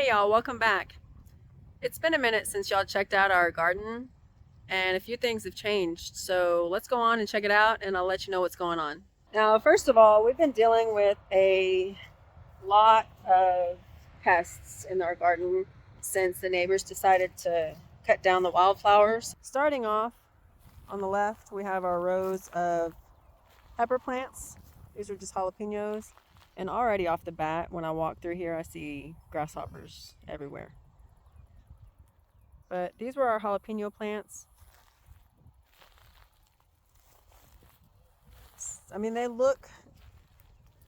Hey y'all, welcome back. It's been a minute since y'all checked out our garden and a few things have changed. So let's go on and check it out and I'll let you know what's going on. Now, first of all, we've been dealing with a lot of pests in our garden since the neighbors decided to cut down the wildflowers. Starting off on the left, we have our rows of pepper plants. These are just jalapenos. And already off the bat, when I walk through here, I see grasshoppers everywhere. But these were our jalapeno plants. I mean, they're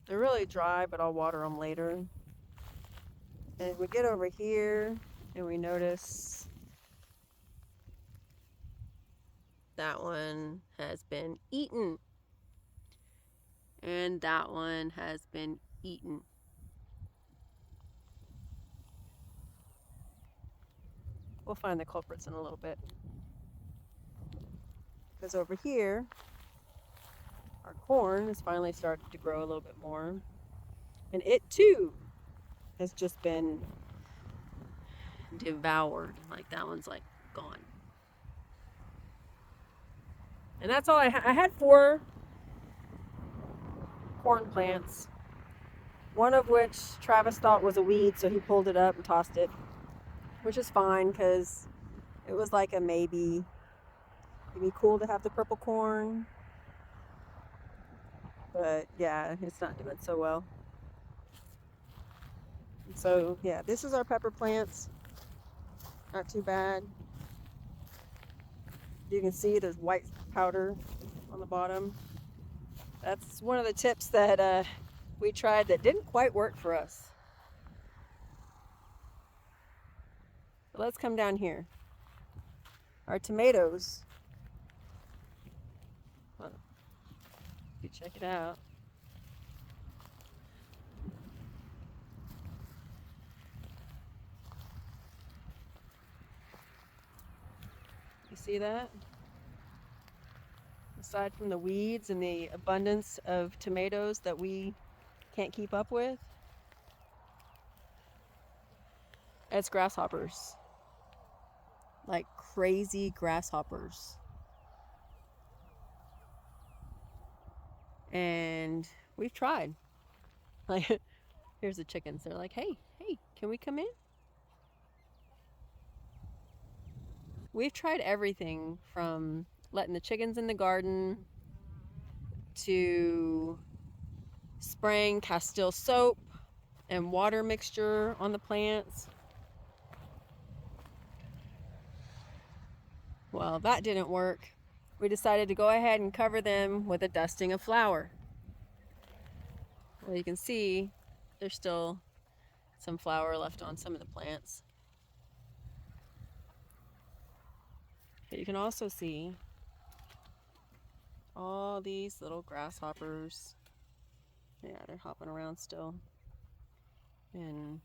really dry, but I'll water them later. And we get over here and we notice that one has been eaten. And that one has been eaten. We'll find the culprits in a little bit. Because over here, our corn has finally started to grow a little bit more. And it too has just been devoured. Like that one's like gone. And that's all I had 4 corn plants. One of which Travis thought was a weed, so he pulled it up and tossed it, which is fine because it was like a maybe. It'd be cool to have the purple corn, but yeah, it's not doing so well. So yeah, this is our pepper plants. Not too bad. You can see there's white powder on the bottom. That's one of the tips that we tried that didn't quite work for us. But let's come down here. Our tomatoes. Well, you check it out. You see that? Aside from the weeds and the abundance of tomatoes that we can't keep up with, it's grasshoppers. Like crazy grasshoppers. And we've tried. Like, here's the chickens. They're like, hey, can we come in? We've tried everything from letting the chickens in the garden to spraying Castile soap and water mixture on the plants. Well, that didn't work. We decided to go ahead and cover them with a dusting of flour. Well, you can see there's still some flour left on some of the plants. But you can also see all these little grasshoppers. Yeah, they're hopping around still. And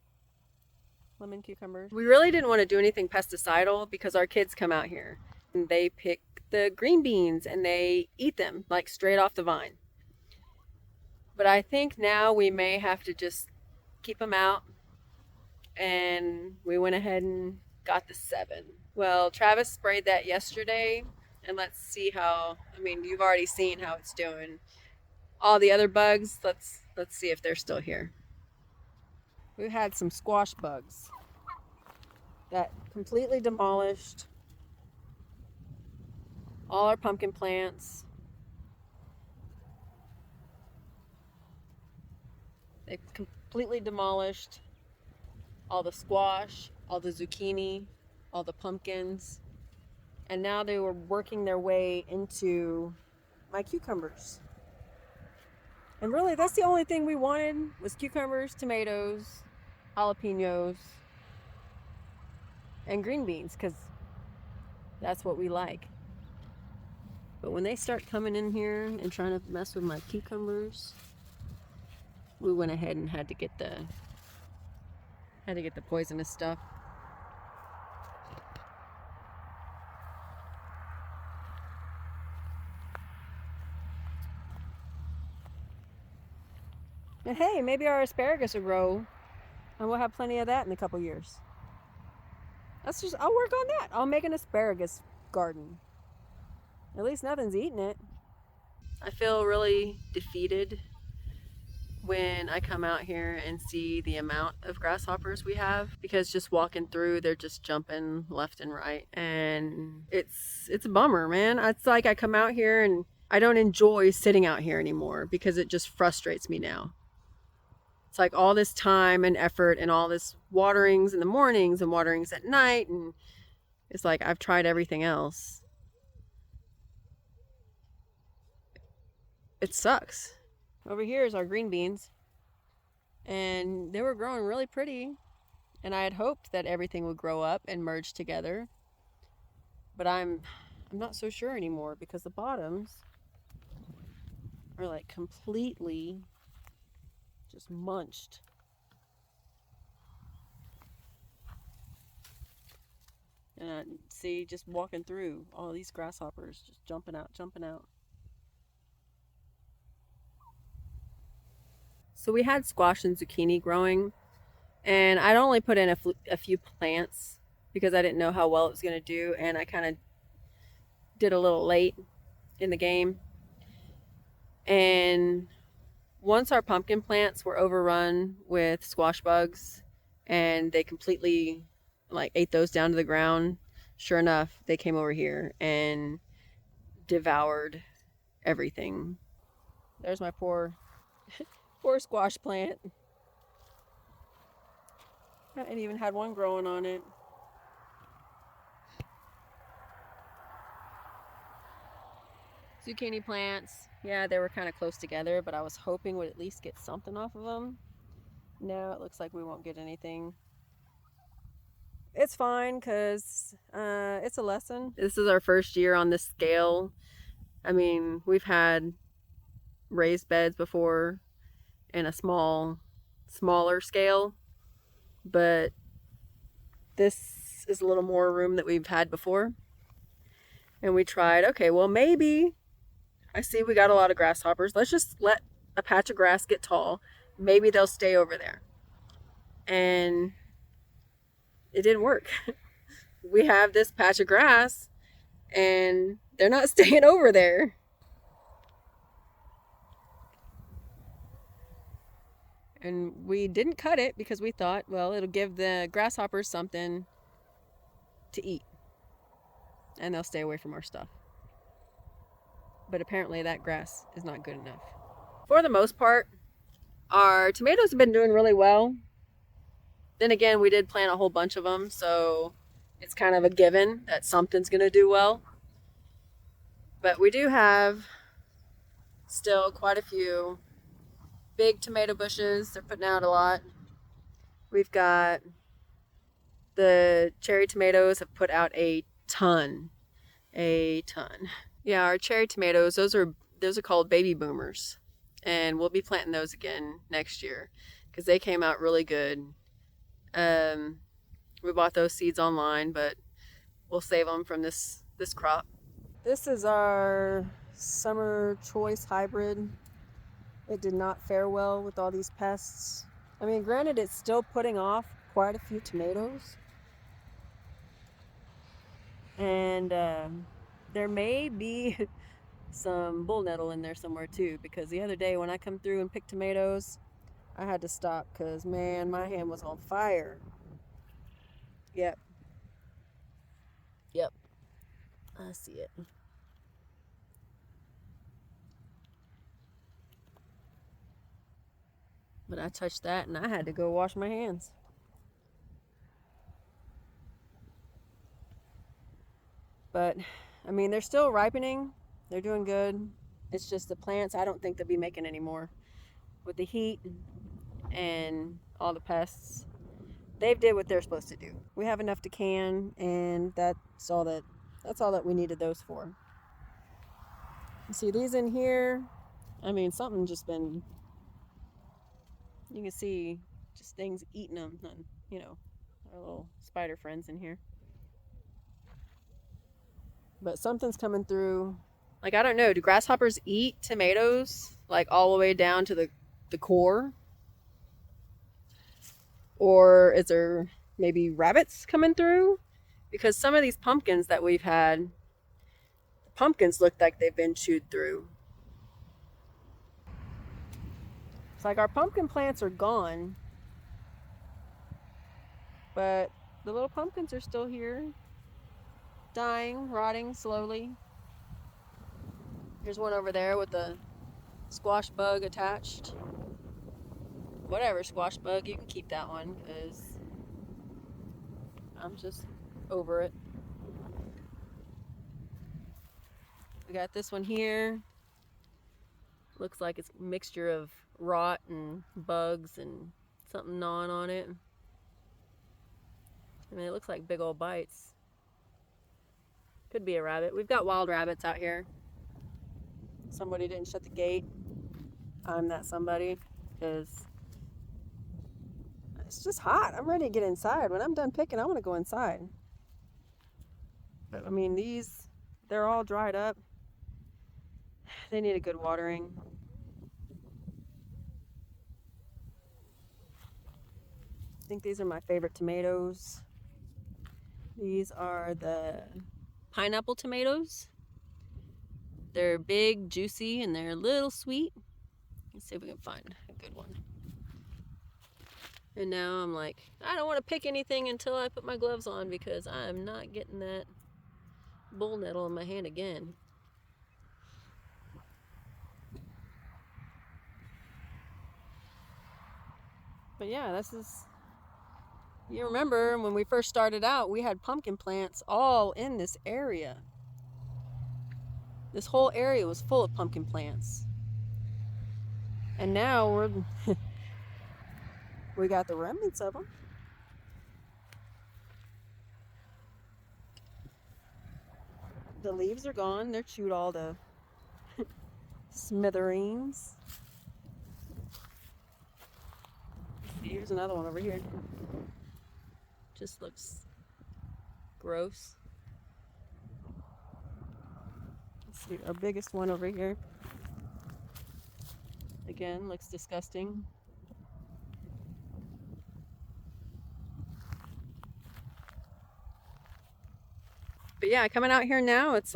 lemon cucumbers. We really didn't want to do anything pesticidal because our kids come out here and they pick the green beans and they eat them like straight off the vine. But I think now we may have to just keep them out, and we went ahead and got the 7. Well, Travis sprayed that yesterday, and let's see how, I mean, you've already seen how it's doing. All the other bugs, let's see if they're still here. We had some squash bugs that completely demolished all our pumpkin plants. They completely demolished all the squash, all the zucchini, all the pumpkins. And now they were working their way into my cucumbers. And really, that's the only thing we wanted was cucumbers, tomatoes, jalapenos, and green beans, because that's what we like. But when they start coming in here and trying to mess with my cucumbers, we went ahead and had to get the poisonous stuff. And hey, maybe our asparagus will grow And we'll have plenty of that in a couple years. I'll work on that. I'll make an asparagus garden. At least nothing's eating it. I feel really defeated when I come out here and see the amount of grasshoppers we have, because just walking through, they're just jumping left and right, and it's a bummer, man. It's like I come out here and I don't enjoy sitting out here anymore because it just frustrates me now. It's like all this time and effort and all this waterings in the mornings and waterings at night, and it's like I've tried everything else. It sucks. Over here is our green beans, and they were growing really pretty, and I had hoped that everything would grow up and merge together, but I'm not so sure anymore because the bottoms are like completely just munched. And I see, just walking through, all these grasshoppers just jumping out. So we had squash and zucchini growing, and I'd only put in a few plants because I didn't know how well it was going to do, and I kind of did a little late in the game. And once our pumpkin plants were overrun with squash bugs and they completely like ate those down to the ground, sure enough, they came over here and devoured everything. There's my poor squash plant. It even had one growing on it. Zucchini plants, yeah, they were kind of close together, but I was hoping we'd at least get something off of them. Now it looks like we won't get anything. It's fine because it's a lesson. This is our first year on this scale. I mean, we've had raised beds before in a smaller scale, but this is a little more room that we've had before. And we tried, okay, well, maybe, I see we got a lot of grasshoppers. Let's just let a patch of grass get tall. Maybe they'll stay over there. And it didn't work. We have this patch of grass and they're not staying over there. And we didn't cut it because we thought, well, it'll give the grasshoppers something to eat and they'll stay away from our stuff. But apparently that grass is not good enough. For the most part, our tomatoes have been doing really well. Then again, we did plant a whole bunch of them, so it's kind of a given that something's going to do well. But we do have still quite a few big tomato bushes. They're putting out a lot. We've got the cherry tomatoes have put out a ton. Yeah, our cherry tomatoes, those are called baby boomers. And we'll be planting those again next year because they came out really good. We bought those seeds online, but we'll save them from this crop. This is our summer choice hybrid. It did not fare well with all these pests. I mean, granted, it's still putting off quite a few tomatoes. And there may be some bull nettle in there somewhere too, because the other day when I come through and pick tomatoes, I had to stop because, man, my hand was on fire. Yep. I see it. But I touched that and I had to go wash my hands. But, I mean, they're still ripening. They're doing good. It's just the plants, I don't think they'll be making any more. With the heat and all the pests, they've did what they're supposed to do. We have enough to can, and that's all that we needed those for. You see these in here? I mean, something just been, you can see just things eating them, and, you know, our little spider friends in here. But something's coming through. Like, I don't know, do grasshoppers eat tomatoes like all the way down to the core? Or is there maybe rabbits coming through? Because some of these pumpkins that we've had, the pumpkins look like they've been chewed through. It's like our pumpkin plants are gone, but the little pumpkins are still here, dying, rotting slowly. Here's one over there with a squash bug attached. Whatever, squash bug, you can keep that one because I'm just over it. We got this one here. Looks like it's a mixture of rot and bugs and something gnawing on it. I mean, it looks like big old bites. Could be a rabbit. We've got wild rabbits out here. Somebody didn't shut the gate. I'm that somebody, because it's just hot. I'm ready to get inside. When I'm done picking, I want to go inside. But I mean, they're all dried up. They need a good watering. I think these are my favorite tomatoes. These are the pineapple tomatoes. They're big, juicy, and they're a little sweet. Let's see if we can find a good one. And now I'm like, I don't want to pick anything until I put my gloves on because I'm not getting that bull nettle in my hand again. But yeah, this is, you remember when we first started out, we had pumpkin plants all in this area. This whole area was full of pumpkin plants. And now we got the remnants of them. The leaves are gone. They're chewed all to smithereens. Here's another one over here. Just looks gross. Let's see, our biggest one over here. Again, looks disgusting. But yeah, coming out here now, it's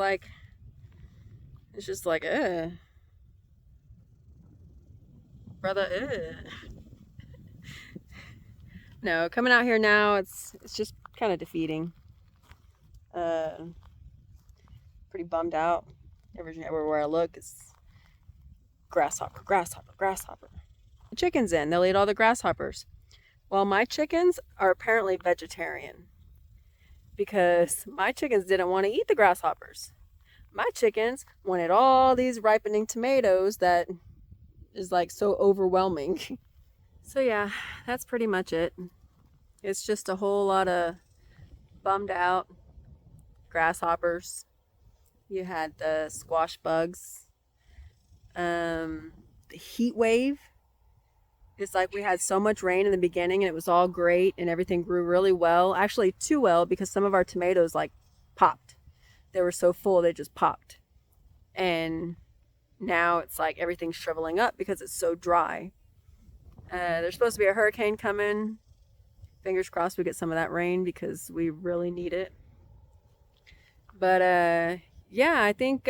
just like, brother, No, coming out here now, it's just kind of defeating. Pretty bummed out. Everywhere I look, it's grasshopper, grasshopper, grasshopper. The chicken's in. They'll eat all the grasshoppers. Well, my chickens are apparently vegetarian because my chickens didn't want to eat the grasshoppers. My chickens wanted all these ripening tomatoes that is like so overwhelming. So yeah, that's pretty much it. It's just a whole lot of bummed out grasshoppers. You had the squash bugs. The heat wave. It's like we had so much rain in the beginning and it was all great and everything grew really well. Actually too well because some of our tomatoes like popped. They were so full they just popped. And now it's like everything's shriveling up because it's so dry. There's supposed to be a hurricane coming. Fingers crossed we get some of that rain because we really need it. But yeah, I think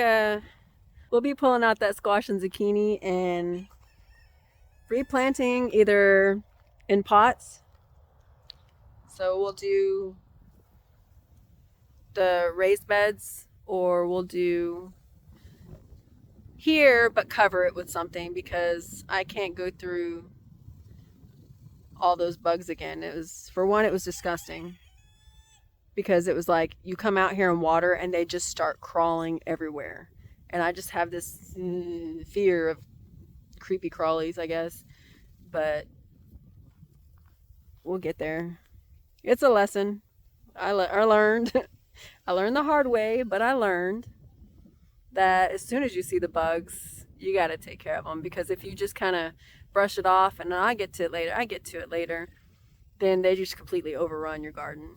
we'll be pulling out that squash and zucchini and replanting either in pots. So we'll do the raised beds or we'll do here but cover it with something because I can't go through all those bugs again. It was disgusting because it was like you come out here and water and they just start crawling everywhere. And I just have this fear of creepy crawlies, I guess. But we'll get there. It's a lesson. I learned. I learned the hard way, but I learned that as soon as you see the bugs, you got to take care of them. Because if you just kind of brush it off and I get to it later, then they just completely overrun your garden.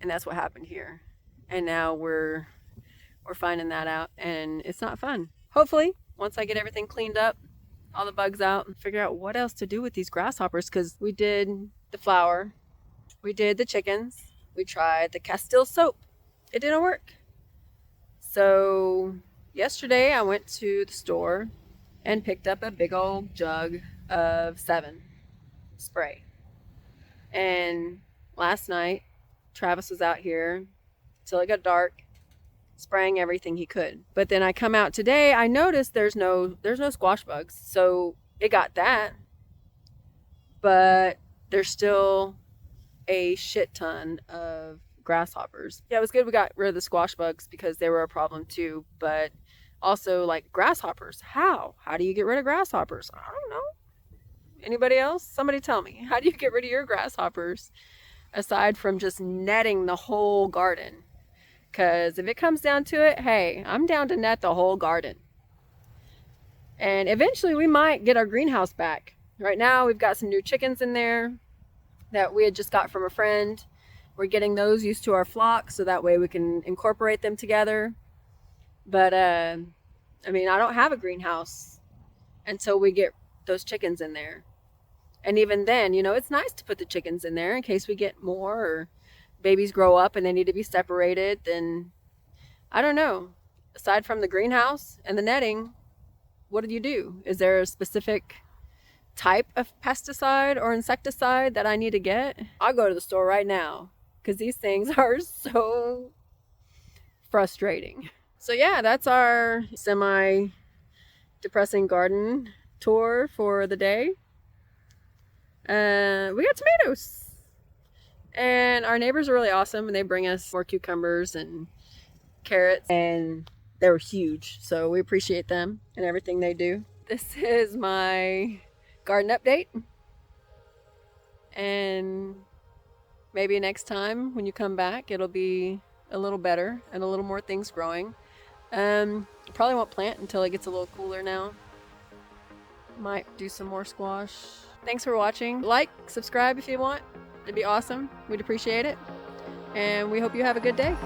And that's what happened here. And now we're finding that out and it's not fun. Hopefully, once I get everything cleaned up, all the bugs out and figure out what else to do with these grasshoppers, because we did the flour, we did the chickens, we tried the Castile soap. It didn't work. So yesterday I went to the store and picked up a big old jug of 7 spray. And last night Travis was out here till it got dark, spraying everything he could. But then I come out today, I noticed there's no squash bugs. So it got that. But there's still a shit ton of grasshoppers. Yeah, it was good we got rid of the squash bugs because they were a problem too. But also, like, grasshoppers. How do you get rid of grasshoppers? I don't know. Anybody else? Somebody tell me. How do you get rid of your grasshoppers aside from just netting the whole garden? Because if it comes down to it, hey, I'm down to net the whole garden. And eventually we might get our greenhouse back. Right now we've got some new chickens in there that we had just got from a friend. We're getting those used to our flock so that way we can incorporate them together. But I mean, I don't have a greenhouse until we get those chickens in there. And even then, you know, it's nice to put the chickens in there in case we get more, or babies grow up and they need to be separated. Then I don't know. Aside from the greenhouse and the netting, what do you do? Is there a specific type of pesticide or insecticide that I need to get? I'll go to the store right now because these things are so frustrating. So yeah, that's our semi-depressing garden tour for the day. We got tomatoes. And our neighbors are really awesome, and they bring us more cucumbers and carrots, and they were huge. So we appreciate them and everything they do. This is my garden update. And maybe next time when you come back, it'll be a little better and a little more things growing. Probably won't plant until it gets a little cooler now. Might do some more squash. Thanks for watching. Like, subscribe if you want. It'd be awesome. We'd appreciate it. And we hope you have a good day.